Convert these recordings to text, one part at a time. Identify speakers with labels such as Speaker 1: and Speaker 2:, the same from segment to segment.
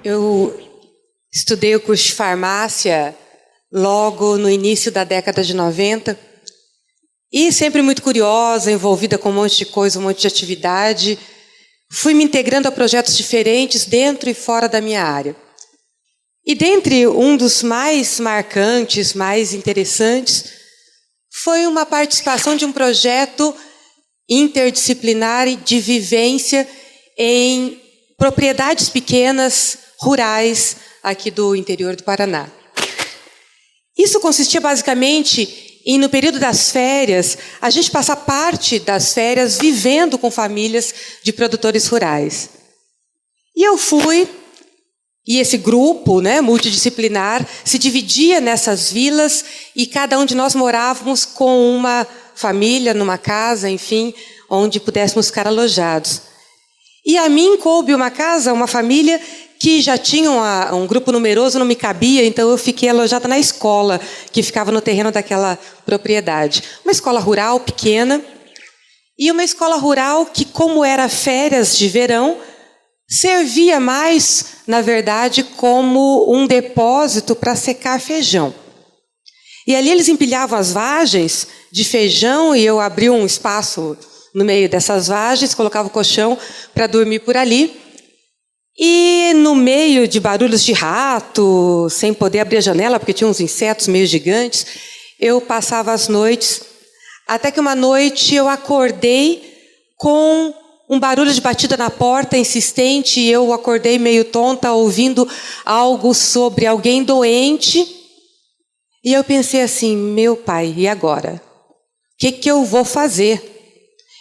Speaker 1: Eu estudei o curso de farmácia logo no início da década de 90 e sempre muito curiosa, envolvida com um monte de coisa, um monte de atividade. Fui me integrando a projetos diferentes dentro e fora da minha área. E dentre um dos mais marcantes, mais interessantes, foi uma participação de um projeto interdisciplinar de vivência em propriedades pequenas, rurais, aqui do interior do Paraná. Isso consistia basicamente em, no período das férias, a gente passar parte das férias vivendo com famílias de produtores rurais. E eu fui, e esse grupo, multidisciplinar, se dividia nessas vilas e cada um de nós morávamos com uma família, numa casa, enfim, onde pudéssemos ficar alojados. E a mim coube uma casa, uma família que já tinha um grupo numeroso, não me cabia, então eu fiquei alojada na escola, que ficava no terreno daquela propriedade. Uma escola rural pequena, e uma escola rural que, como era férias de verão, servia mais, na verdade, como um depósito para secar feijão. E ali eles empilhavam as vagens de feijão, e eu abria um espaço no meio dessas vagens, colocava o colchão para dormir por ali. E no meio de barulhos de rato, sem poder abrir a janela, porque tinha uns insetos meio gigantes, eu passava as noites, até que uma noite eu acordei com um barulho de batida na porta insistente, e eu acordei meio tonta, ouvindo algo sobre alguém doente, e eu pensei assim, meu pai, e agora? O que eu vou fazer?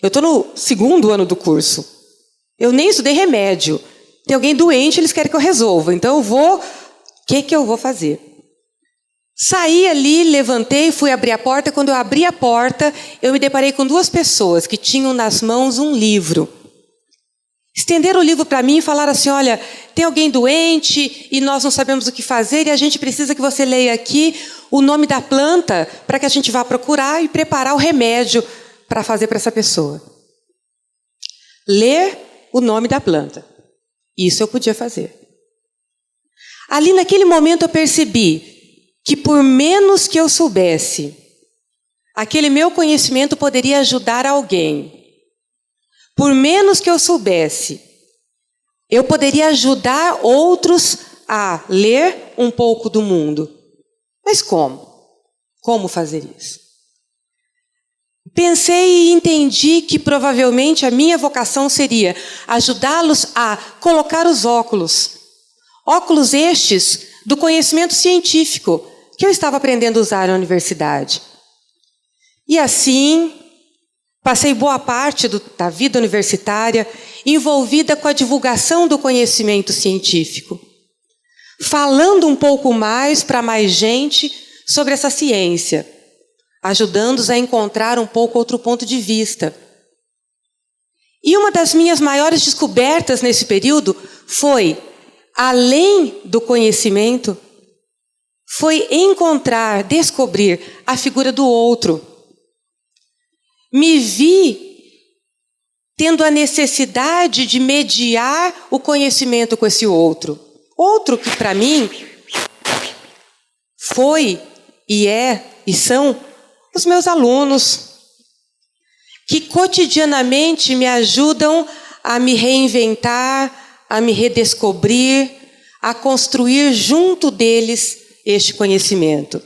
Speaker 1: Eu estou no 2º ano do curso, eu nem estudei remédio. Tem alguém doente, eles querem que eu resolva. Então eu vou... O que eu vou fazer? Saí ali, levantei, fui abrir a porta. Quando eu abri a porta, eu me deparei com 2 pessoas que tinham nas mãos um livro. Estenderam o livro para mim e falaram assim, olha, tem alguém doente e nós não sabemos o que fazer e a gente precisa que você leia aqui o nome da planta para que a gente vá procurar e preparar o remédio para fazer para essa pessoa. Ler o nome da planta. Isso eu podia fazer. Ali naquele momento eu percebi que por menos que eu soubesse, aquele meu conhecimento poderia ajudar alguém. Por menos que eu soubesse, eu poderia ajudar outros a ler um pouco do mundo. Mas como? Como fazer isso? Pensei e entendi que provavelmente a minha vocação seria ajudá-los a colocar os óculos. Óculos estes do conhecimento científico que eu estava aprendendo a usar na universidade. E assim, passei boa parte da vida universitária envolvida com a divulgação do conhecimento científico. Falando um pouco mais para mais gente sobre essa ciência. Ajudando-os a encontrar um pouco outro ponto de vista. E uma das minhas maiores descobertas nesse período foi, além do conhecimento, foi encontrar, descobrir a figura do outro. Me vi tendo a necessidade de mediar o conhecimento com esse outro. Outro que, para mim, foi e é e são os meus alunos, que cotidianamente me ajudam a me reinventar, a me redescobrir, a construir junto deles este conhecimento.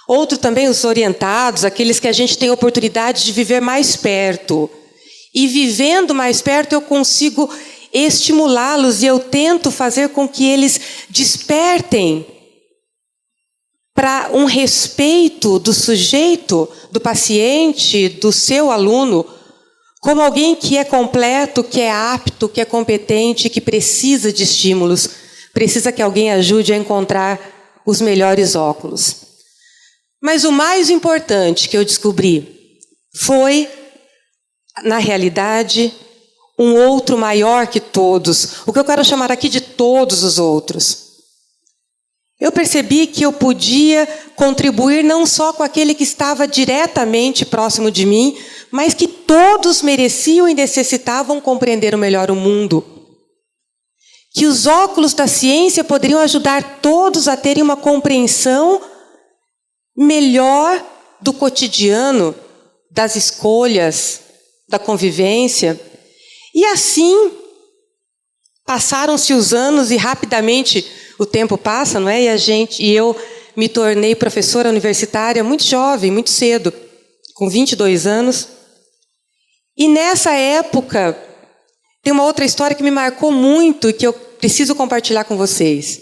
Speaker 1: Outro também os orientados, aqueles que a gente tem oportunidade de viver mais perto. E vivendo mais perto eu consigo estimulá-los e eu tento fazer com que eles despertem para um respeito do sujeito, do paciente, do seu aluno, como alguém que é completo, que é apto, que é competente, que precisa de estímulos, precisa que alguém ajude a encontrar os melhores óculos. Mas o mais importante que eu descobri foi, na realidade, um outro maior que todos, o que eu quero chamar aqui de todos os outros. Eu percebi que eu podia contribuir não só com aquele que estava diretamente próximo de mim, mas que todos mereciam e necessitavam compreender melhor o mundo. que os óculos da ciência poderiam ajudar todos a terem uma compreensão melhor do cotidiano, das escolhas, da convivência. E assim, passaram-se os anos e rapidamente o tempo passa, não é? E eu me tornei professora universitária muito jovem, muito cedo, com 22 anos. E nessa época, tem uma outra história que me marcou muito e que eu preciso compartilhar com vocês.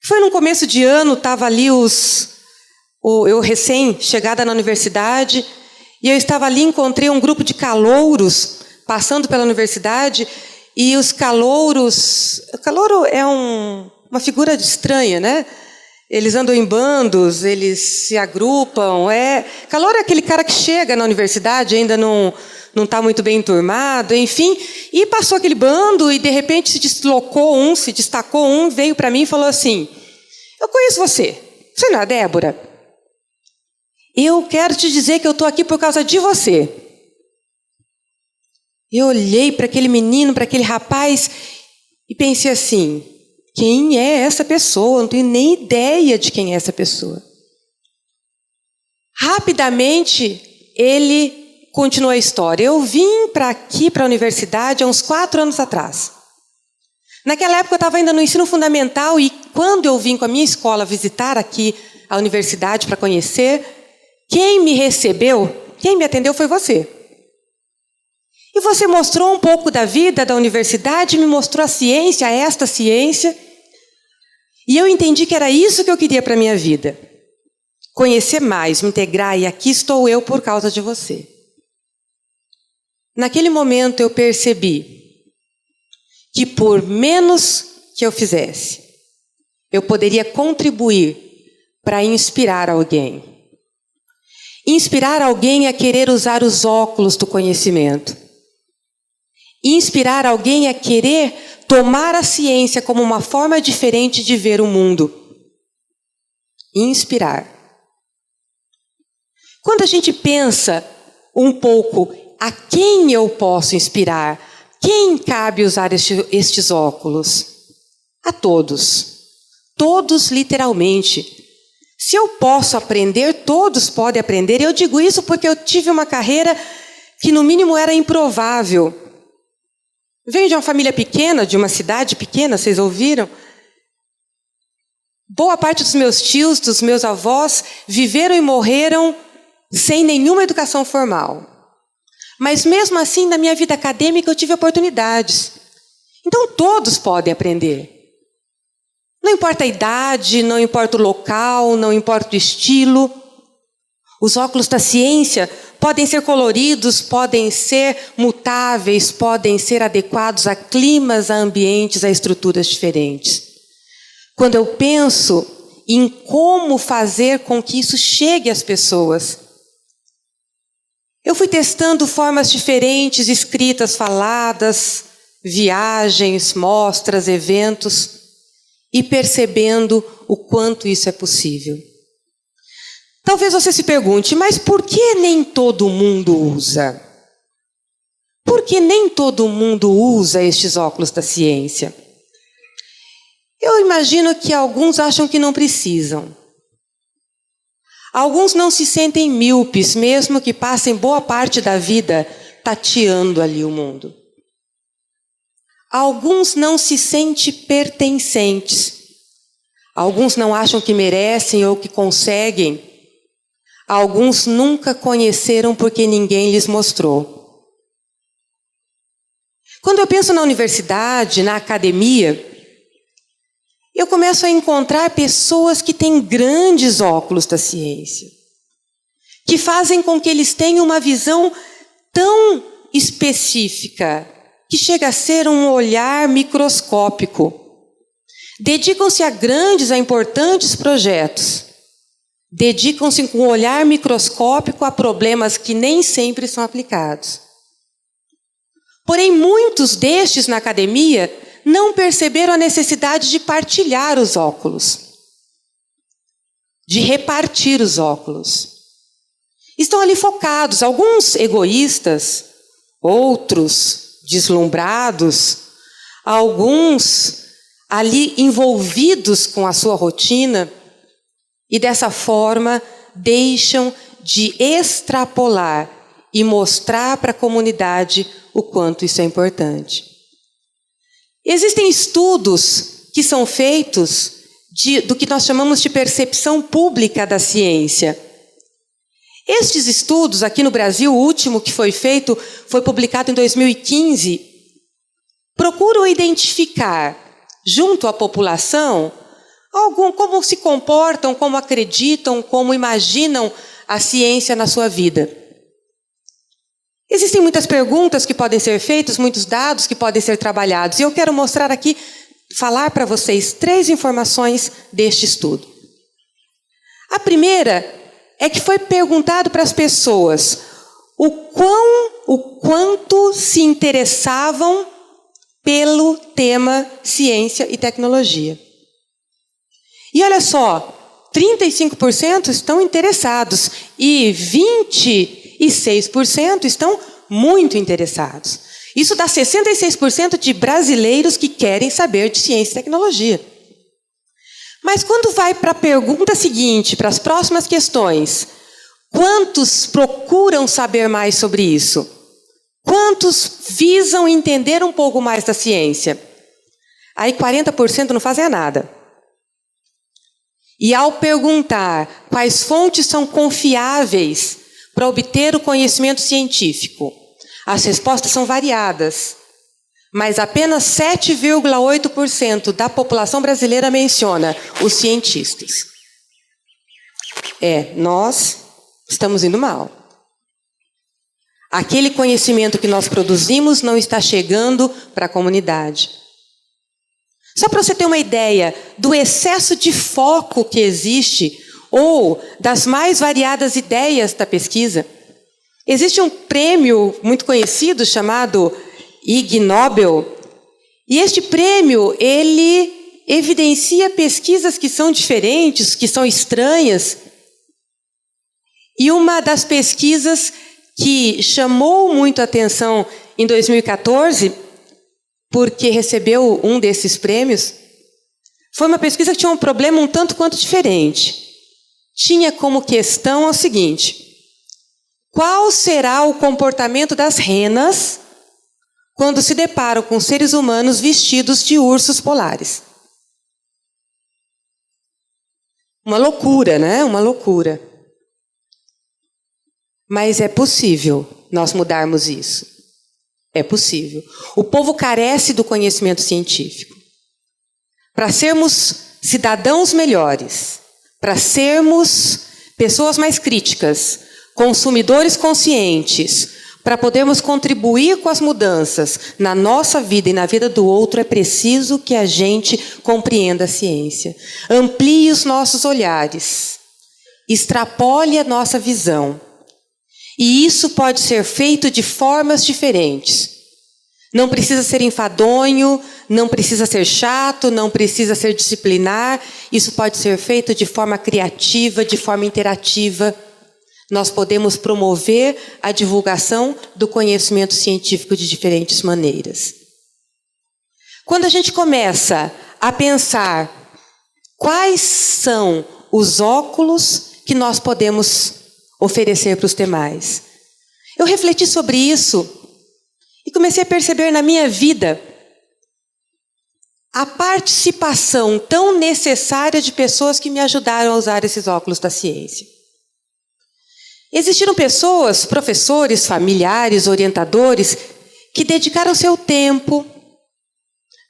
Speaker 1: Foi num começo de ano, estava ali eu recém-chegada na universidade, e eu estava ali, encontrei um grupo de calouros passando pela universidade, e os calouros... O calouro é uma figura estranha, né? Eles andam em bandos, eles se agrupam. Calouro é aquele cara que chega na universidade, ainda não está muito bem enturmado, enfim. E passou aquele bando e, de repente, se destacou um, veio para mim e falou assim: eu conheço você. Você não é a Débora? Eu quero te dizer que eu estou aqui por causa de você. Eu olhei para aquele menino, para aquele rapaz, e pensei assim: quem é essa pessoa? Eu não tenho nem ideia de quem é essa pessoa. Rapidamente, ele continuou a história. Eu vim para a universidade há uns 4 anos atrás. Naquela época eu estava ainda no ensino fundamental, e quando eu vim com a minha escola visitar aqui a universidade para conhecer, quem me recebeu, quem me atendeu foi você. E você mostrou um pouco da vida da universidade, me mostrou a ciência, esta ciência, e eu entendi que era isso que eu queria para a minha vida. Conhecer mais, me integrar, e aqui estou eu por causa de você. Naquele momento eu percebi que por menos que eu fizesse, eu poderia contribuir para inspirar alguém. Inspirar alguém a querer usar os óculos do conhecimento. Inspirar alguém a querer tomar a ciência como uma forma diferente de ver o mundo. Inspirar. Quando a gente pensa um pouco a quem eu posso inspirar, quem cabe usar estes óculos? A todos. Todos, literalmente. Se eu posso aprender, todos podem aprender. Eu digo isso porque eu tive uma carreira que, no mínimo, era improvável. Venho de uma família pequena, de uma cidade pequena, vocês ouviram? Boa parte dos meus tios, dos meus avós, viveram e morreram sem nenhuma educação formal. Mas mesmo assim, na minha vida acadêmica, eu tive oportunidades. Então todos podem aprender. Não importa a idade, não importa o local, não importa o estilo. Os óculos da ciência podem ser coloridos, podem ser mutáveis, podem ser adequados a climas, a ambientes, a estruturas diferentes. Quando eu penso em como fazer com que isso chegue às pessoas, eu fui testando formas diferentes, escritas, faladas, viagens, mostras, eventos, e percebendo o quanto isso é possível. Talvez você se pergunte, mas por que nem todo mundo usa? Por que nem todo mundo usa estes óculos da ciência? Eu imagino que alguns acham que não precisam. Alguns não se sentem míopes, mesmo que passem boa parte da vida tateando ali o mundo. Alguns não se sentem pertencentes. Alguns não acham que merecem ou que conseguem. Alguns nunca conheceram porque ninguém lhes mostrou. Quando eu penso na universidade, na academia, eu começo a encontrar pessoas que têm grandes óculos da ciência, que fazem com que eles tenham uma visão tão específica, que chega a ser um olhar microscópico. Dedicam-se a grandes, a importantes projetos. Dedicam-se com um olhar microscópico a problemas que nem sempre são aplicados. Porém, muitos destes na academia não perceberam a necessidade de partilhar os óculos, de repartir os óculos. Estão ali focados, alguns egoístas, outros deslumbrados, alguns ali envolvidos com a sua rotina e dessa forma deixam de extrapolar e mostrar para a comunidade o quanto isso é importante. Existem estudos que são feitos do que nós chamamos de percepção pública da ciência. Estes estudos, aqui no Brasil, o último que foi feito, foi publicado em 2015, procuram identificar, junto à população, como se comportam, como acreditam, como imaginam a ciência na sua vida. Existem muitas perguntas que podem ser feitas, muitos dados que podem ser trabalhados, e eu quero mostrar aqui, falar para vocês 3 informações deste estudo. A primeira é que foi perguntado para as pessoas o quanto se interessavam pelo tema ciência e tecnologia. E olha só, 35% estão interessados e 26% estão muito interessados. Isso dá 66% de brasileiros que querem saber de ciência e tecnologia. Mas quando vai para a pergunta seguinte, para as próximas questões, quantos procuram saber mais sobre isso? Quantos visam entender um pouco mais da ciência? Aí 40% não fazem nada. E ao perguntar quais fontes são confiáveis para obter o conhecimento científico, as respostas são variadas, mas apenas 7,8% da população brasileira menciona os cientistas. Nós estamos indo mal. Aquele conhecimento que nós produzimos não está chegando para a comunidade. Só para você ter uma ideia do excesso de foco que existe, ou das mais variadas ideias da pesquisa, existe um prêmio muito conhecido chamado Ig Nobel, e este prêmio, ele evidencia pesquisas que são diferentes, que são estranhas, e uma das pesquisas que chamou muito a atenção em 2014, porque recebeu um desses prêmios, foi uma pesquisa que tinha um problema um tanto quanto diferente. Tinha como questão o seguinte: qual será o comportamento das renas quando se deparam com seres humanos vestidos de ursos polares? Uma loucura, né? Uma loucura. Mas é possível nós mudarmos isso. É possível. O povo carece do conhecimento científico. Para sermos cidadãos melhores, para sermos pessoas mais críticas, consumidores conscientes, para podermos contribuir com as mudanças na nossa vida e na vida do outro, é preciso que a gente compreenda a ciência. Amplie os nossos olhares. Extrapole a nossa visão. E isso pode ser feito de formas diferentes. Não precisa ser enfadonho, não precisa ser chato, não precisa ser disciplinar. Isso pode ser feito de forma criativa, de forma interativa. Nós podemos promover a divulgação do conhecimento científico de diferentes maneiras. Quando a gente começa a pensar quais são os óculos que nós podemos oferecer para os demais, eu refleti sobre isso e comecei a perceber na minha vida a participação tão necessária de pessoas que me ajudaram a usar esses óculos da ciência. Existiram pessoas, professores, familiares, orientadores, que dedicaram seu tempo,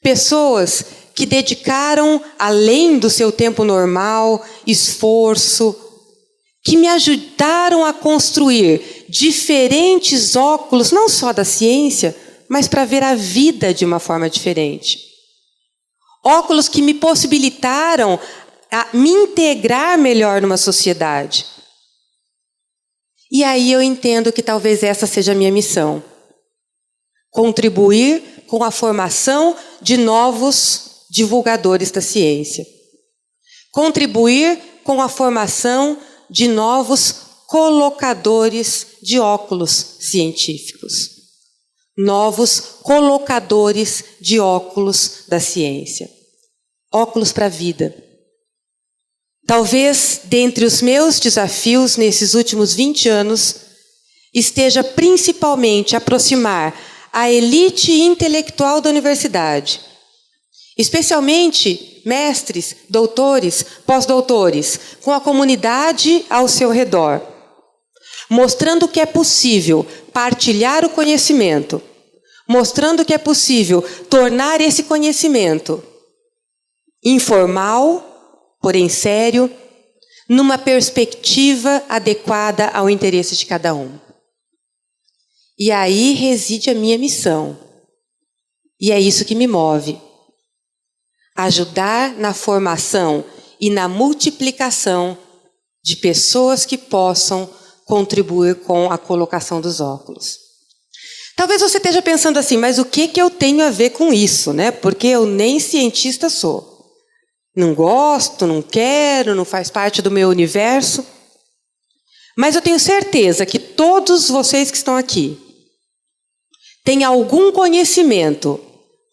Speaker 1: pessoas que dedicaram, além do seu tempo normal, esforço, que me ajudaram a construir diferentes óculos, não só da ciência, mas para ver a vida de uma forma diferente. Óculos que me possibilitaram a me integrar melhor numa sociedade. E aí eu entendo que talvez essa seja a minha missão. Contribuir com a formação de novos divulgadores da ciência. Contribuir com a formação de novos colocadores de óculos científicos. novos colocadores de óculos da ciência. Óculos para a vida. Talvez, dentre os meus desafios nesses últimos 20 anos, esteja principalmente aproximar a elite intelectual da universidade, especialmente mestres, doutores, pós-doutores, com a comunidade ao seu redor, mostrando que é possível partilhar o conhecimento, mostrando que é possível tornar esse conhecimento informal, porém sério, numa perspectiva adequada ao interesse de cada um. E aí reside a minha missão. E é isso que me move. Ajudar na formação e na multiplicação de pessoas que possam contribuir com a colocação dos óculos. Talvez você esteja pensando assim, mas o que eu tenho a ver com isso, né? Porque eu nem cientista sou. Não gosto, não quero, não faz parte do meu universo. Mas eu tenho certeza que todos vocês que estão aqui têm algum conhecimento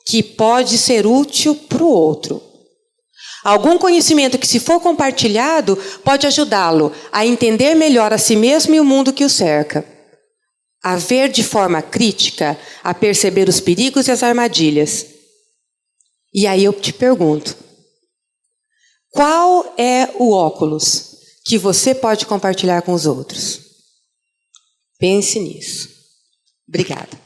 Speaker 1: que pode ser útil para o outro. Algum conhecimento que, se for compartilhado, pode ajudá-lo a entender melhor a si mesmo e o mundo que o cerca. A ver de forma crítica, a perceber os perigos e as armadilhas. E aí eu te pergunto, qual é o óculos que você pode compartilhar com os outros? Pense nisso. Obrigada.